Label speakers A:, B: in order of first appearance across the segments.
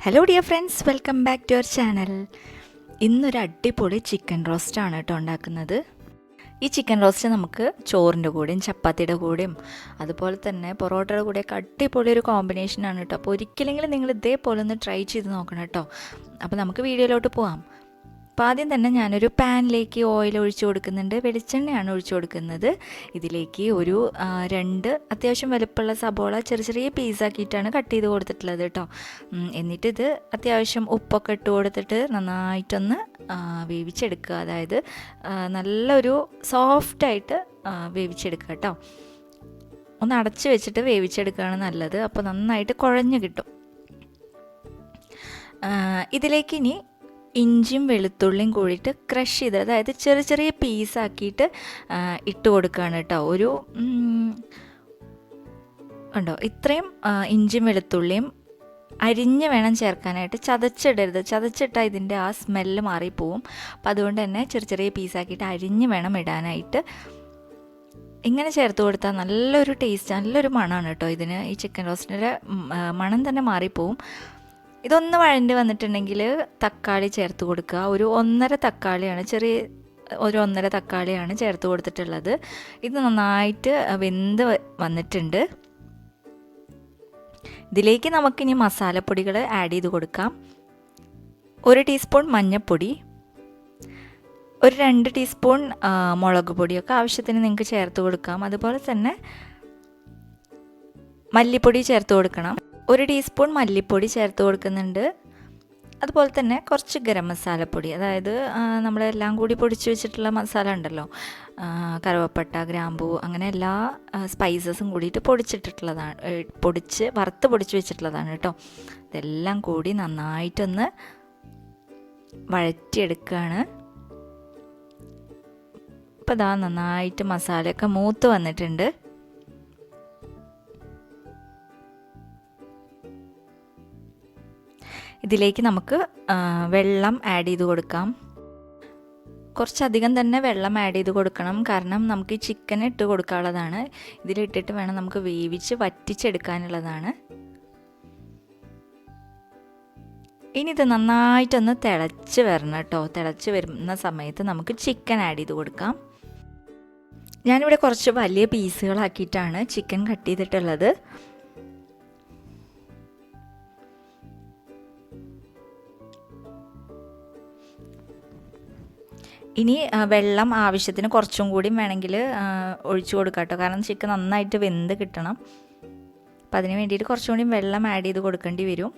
A: Hello dear friends, welcome back to our channel. ഇന്നൊരു അടിപൊളി chicken റോസ്റ്റാണ് കേട്ടോ ഉണ്ടാക്കുന്നത്. ഈ ചിക്കൻ റോസ്റ്റ് നമുക്ക് ചോറിൻ്റെ കൂടെയും ചപ്പാത്തിയുടെ കൂടെയും അതുപോലെ തന്നെ പൊറോട്ടയുടെ കൂടെയൊക്കെ അടിപൊളി ഒരു കോമ്പിനേഷനാണ് കേട്ടോ. അപ്പോൾ ഒരിക്കലെങ്കിലും നിങ്ങൾ ഇതേപോലെ ഒന്ന് ട്രൈ ചെയ്ത് നോക്കണം കേട്ടോ. അപ്പോൾ നമുക്ക് വീഡിയോയിലോട്ട് പോകാം. അപ്പോൾ ആദ്യം തന്നെ ഞാനൊരു പാനിലേക്ക് ഓയിൽ ഒഴിച്ച് കൊടുക്കുന്നുണ്ട്. വെളിച്ചെണ്ണയാണ് ഒഴിച്ച് കൊടുക്കുന്നത്. ഇതിലേക്ക് ഒരു 2 അത്യാവശ്യം വലുപ്പമുള്ള സബോള ചെറിയ ചെറിയ പീസാക്കിയിട്ടാണ് കട്ട് ചെയ്ത് കൊടുത്തിട്ടുള്ളത് കേട്ടോ. എന്നിട്ടിത് അത്യാവശ്യം ഉപ്പൊക്കെ ഇട്ട് കൊടുത്തിട്ട് നന്നായിട്ടൊന്ന് വേവിച്ചെടുക്കുക. അതായത് നല്ലൊരു സോഫ്റ്റായിട്ട് വേവിച്ചെടുക്കുക കേട്ടോ. ഒന്ന് അടച്ച് വെച്ചിട്ട് വേവിച്ചെടുക്കുകയാണ് നല്ലത്. അപ്പോൾ നന്നായിട്ട് കുഴഞ്ഞ് കിട്ടും. ഇതിലേക്ക് ഇനി ഇഞ്ചിയും വെളുത്തുള്ളിയും കൂടിയിട്ട് ക്രഷ് ചെയ്ത്, അതായത് ചെറിയ ചെറിയ പീസാക്കിയിട്ട് ഇട്ട് കൊടുക്കുകയാണ് കേട്ടോ. ഒരു ഉണ്ടോ ഇത്രയും ഇഞ്ചിയും വെളുത്തുള്ളിയും അരിഞ്ഞ് വേണം ചേർക്കാനായിട്ട്. ചതച്ചിടരുത്, ചതച്ചിട്ടാൽ ഇതിൻ്റെ ആ സ്മെല്ല് മാറിപ്പോവും. അപ്പം അതുകൊണ്ട് തന്നെ ചെറിയ ചെറിയ പീസാക്കിയിട്ട് അരിഞ്ഞ് വേണം ഇടാനായിട്ട്. ഇങ്ങനെ ചേർത്ത് കൊടുത്താൽ നല്ലൊരു ടേസ്റ്റ്, നല്ലൊരു മണമാണ് കേട്ടോ ഇതിന്. ഈ ചിക്കൻ റോസ്റ്റിൻ്റെ മണം തന്നെ മാറിപ്പോവും. ഇതൊന്ന് വഴണ്ടി വന്നിട്ടുണ്ടെങ്കിൽ തക്കാളി ചേർത്ത് കൊടുക്കുക. ഒരു 1.5 തക്കാളിയാണ്, ഒരു 1.5 തക്കാളിയാണ് ചേർത്ത് കൊടുത്തിട്ടുള്ളത്. ഇത് നന്നായിട്ട് വെന്ത് വന്നിട്ടുണ്ട്. ഇതിലേക്ക് നമുക്കിനി മസാലപ്പൊടികൾ ആഡ് ചെയ്ത് കൊടുക്കാം. 1 ടീസ്പൂൺ മഞ്ഞൾപ്പൊടി, ഒരു 2 ടീസ്പൂൺ മുളക് പൊടിയൊക്കെ ആവശ്യത്തിന് നിങ്ങൾക്ക് ചേർത്ത് കൊടുക്കാം. അതുപോലെ തന്നെ മല്ലിപ്പൊടി ചേർത്ത് കൊടുക്കണം. 1 ടീസ്പൂൺ മല്ലിപ്പൊടി ചേർത്ത് കൊടുക്കുന്നുണ്ട്. അതുപോലെ തന്നെ കുറച്ച് ഗരം മസാലപ്പൊടി, അതായത് നമ്മളെല്ലാം കൂടി പൊടിച്ച് വെച്ചിട്ടുള്ള മസാല ഉണ്ടല്ലോ, കറുവപ്പട്ട, ഗ്രാമ്പൂ, അങ്ങനെ എല്ലാ സ്പൈസസും കൂടിയിട്ട് വറുത്ത് പൊടിച്ച് വെച്ചിട്ടുള്ളതാണ് കേട്ടോ. ഇതെല്ലാം കൂടി നന്നായിട്ടൊന്ന് വഴറ്റിയെടുക്കുകയാണ്. ഇപ്പോൾ ഇതാ നന്നായിട്ട് മസാലയൊക്കെ മൂത്ത് വന്നിട്ടുണ്ട്. ഇതിലേക്ക് നമുക്ക് വെള്ളം ആഡ് ചെയ്ത് കൊടുക്കാം. കുറച്ചധികം തന്നെ വെള്ളം ആഡ് ചെയ്ത് കൊടുക്കണം, കാരണം നമുക്ക് ഈ ചിക്കൻ ഇട്ട് കൊടുക്കാനുള്ളതാണ്. ഇതിലിട്ടിട്ട് വേണം നമുക്ക് വേവിച്ച് വറ്റിച്ചെടുക്കാനുള്ളതാണ്. ഇനി ഇത് നന്നായിട്ടൊന്ന് തിളച്ച് വരണം കേട്ടോ. തിളച്ച് വരുന്ന സമയത്ത് നമുക്ക് ചിക്കൻ ആഡ് ചെയ്ത് കൊടുക്കാം. ഞാനിവിടെ കുറച്ച് വലിയ പീസുകളാക്കിയിട്ടാണ് ചിക്കൻ കട്ട് ചെയ്തിട്ടുള്ളത്. ഇനി വെള്ളം ആവശ്യത്തിന് കുറച്ചും കൂടി വേണമെങ്കിൽ ഒഴിച്ചു കൊടുക്കാം കേട്ടോ, കാരണം ചിക്കൻ നന്നായിട്ട് വെന്ത് കിട്ടണം. അപ്പം അതിന് വേണ്ടിയിട്ട് കുറച്ചും കൂടി വെള്ളം ആഡ് ചെയ്ത് കൊടുക്കേണ്ടി വരും.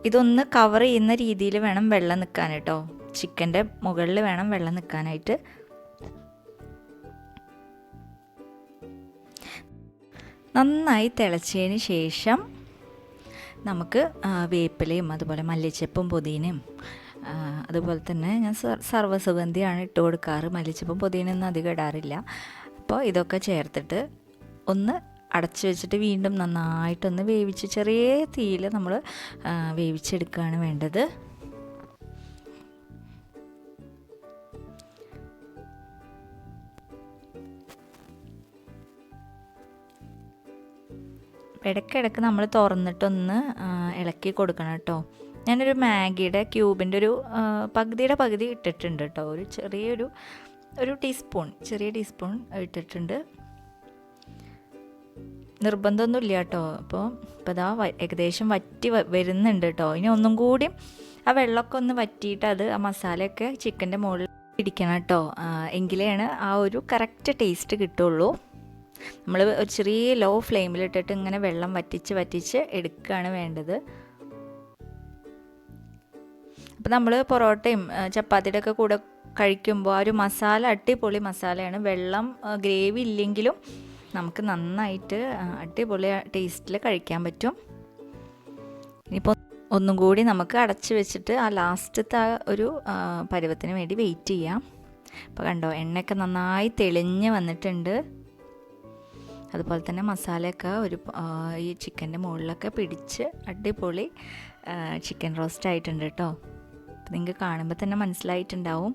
A: ഇതൊന്ന് കവർ ചെയ്യുന്ന രീതിയിൽ വേണം വെള്ളം നിൽക്കാൻ കേട്ടോ. ചിക്കൻ്റെ മുകളിൽ വേണം വെള്ളം നിൽക്കാനായിട്ട്. നന്നായി തിളച്ചതിന് ശേഷം നമുക്ക് വേപ്പിലയും അതുപോലെ മല്ലിച്ചപ്പും പുതിനയും അതുപോലെ തന്നെ ഞാൻ സർവ്വസുഗന്ധിയാണ് ഇട്ട് കൊടുക്കാറ്. മല്ലിച്ചപ്പും പുതിനയൊന്നും അധികം ഇടാറില്ല. അപ്പോൾ ഇതൊക്കെ ചേർത്തിട്ട് ഒന്ന് അടച്ചു വെച്ചിട്ട് വീണ്ടും നന്നായിട്ടൊന്ന് വേവിച്ച് ചെറിയ തീയിൽ നമ്മൾ വേവിച്ചെടുക്കുകയാണ് വേണ്ടത്. ഇടയ്ക്കിടയ്ക്ക് നമ്മൾ തുറന്നിട്ടൊന്ന് ഇളക്കി കൊടുക്കണം കേട്ടോ. ഞാനൊരു മാഗിയുടെ ക്യൂബിൻ്റെ ഒരു പകുതിയുടെ പകുതി ഇട്ടിട്ടുണ്ട് കേട്ടോ. ഒരു ചെറിയ ടീസ്പൂൺ ഇട്ടിട്ടുണ്ട്. നിർബന്ധമൊന്നുമില്ല കേട്ടോ. അപ്പോൾ ഇതാ ഏകദേശം വറ്റി വരുന്നുണ്ട് കേട്ടോ. ഇനി ഒന്നും കൂടി ആ വെള്ളമൊക്കെ ഒന്ന് വറ്റിയിട്ട് ആ മസാലയൊക്കെ ചിക്കൻ്റെ മുകളിൽ പിടിക്കണം കേട്ടോ. എങ്കിലാണ് ആ ഒരു കറക്റ്റ് ടേസ്റ്റ് കിട്ടുള്ളൂ. നമ്മൾ ഒരു ചെറിയ ലോ ഫ്ലെയിമിലിട്ടിട്ട് ഇങ്ങനെ വെള്ളം വറ്റിച്ച് എടുക്കുകയാണ് വേണ്ടത്. അപ്പോൾ നമ്മൾ പൊറോട്ടയും ചപ്പാത്തിയുടെ ഒക്കെ കൂടെ കഴിക്കുമ്പോൾ ആ ഒരു മസാല അടിപൊളി മസാലയാണ്. വെള്ളം ഗ്രേവി ഇല്ലെങ്കിലും നമുക്ക് നന്നായിട്ട് അടിപൊളി ടേസ്റ്റിൽ കഴിക്കാൻ പറ്റും. ഇനിയിപ്പോൾ ഒന്നും കൂടി നമുക്ക് അടച്ച് വെച്ചിട്ട് ആ ലാസ്റ്റത്തെ ഒരു പരുവത്തിന് വേണ്ടി വെയിറ്റ് ചെയ്യാം. അപ്പോൾ കണ്ടോ, എണ്ണയൊക്കെ നന്നായി തെളിഞ്ഞ് വന്നിട്ടുണ്ട്. അതുപോലെ തന്നെ മസാലയൊക്കെ ഈ ചിക്കൻ്റെ മുകളിലൊക്കെ പിടിച്ച് അടിപൊളി ചിക്കൻ റോസ്റ്റ് ആയിട്ടുണ്ട് കേട്ടോ. നിങ്ങൾക്ക് കാണുമ്പോൾ തന്നെ മനസ്സിലായിട്ടുണ്ടാവും.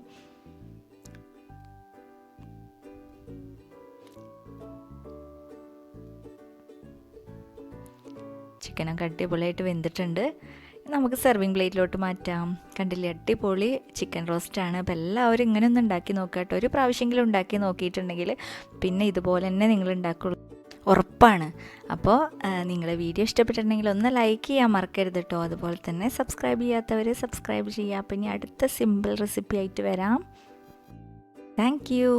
A: ചിക്കനൊക്കെ അടിപൊളിയായിട്ട് വെന്തിട്ടുണ്ട്. നമുക്ക് സെർവിങ് പ്ലേറ്റിലോട്ട് മാറ്റാം. കണ്ടില്ലേ, അടിപൊളി ചിക്കൻ റോസ്റ്റാണ്. അപ്പോൾ എല്ലാവരും ഇങ്ങനെ ഒന്ന് ഉണ്ടാക്കി നോക്കുക കേട്ടോ. ഒരു പ്രാവശ്യമെങ്കിലും ഉണ്ടാക്കി നോക്കിയിട്ടുണ്ടെങ്കിൽ പിന്നെ ഇതുപോലെ തന്നെ നിങ്ങൾ ഉണ്ടാക്കുള്ളൂ, ഉറപ്പാണ്. അപ്പോൾ നിങ്ങളുടെ വീഡിയോ ഇഷ്ടപ്പെട്ടിട്ടുണ്ടെങ്കിൽ ഒന്ന് ലൈക്ക് ചെയ്യാൻ മറക്കരുത് കേട്ടോ. അതുപോലെ തന്നെ സബ്സ്ക്രൈബ് ചെയ്യാത്തവർ സബ്സ്ക്രൈബ് ചെയ്യുക. അപ്പോൾ ഇനി അടുത്ത സിമ്പിൾ റെസിപ്പി ആയിട്ട് വരാം. Thank you.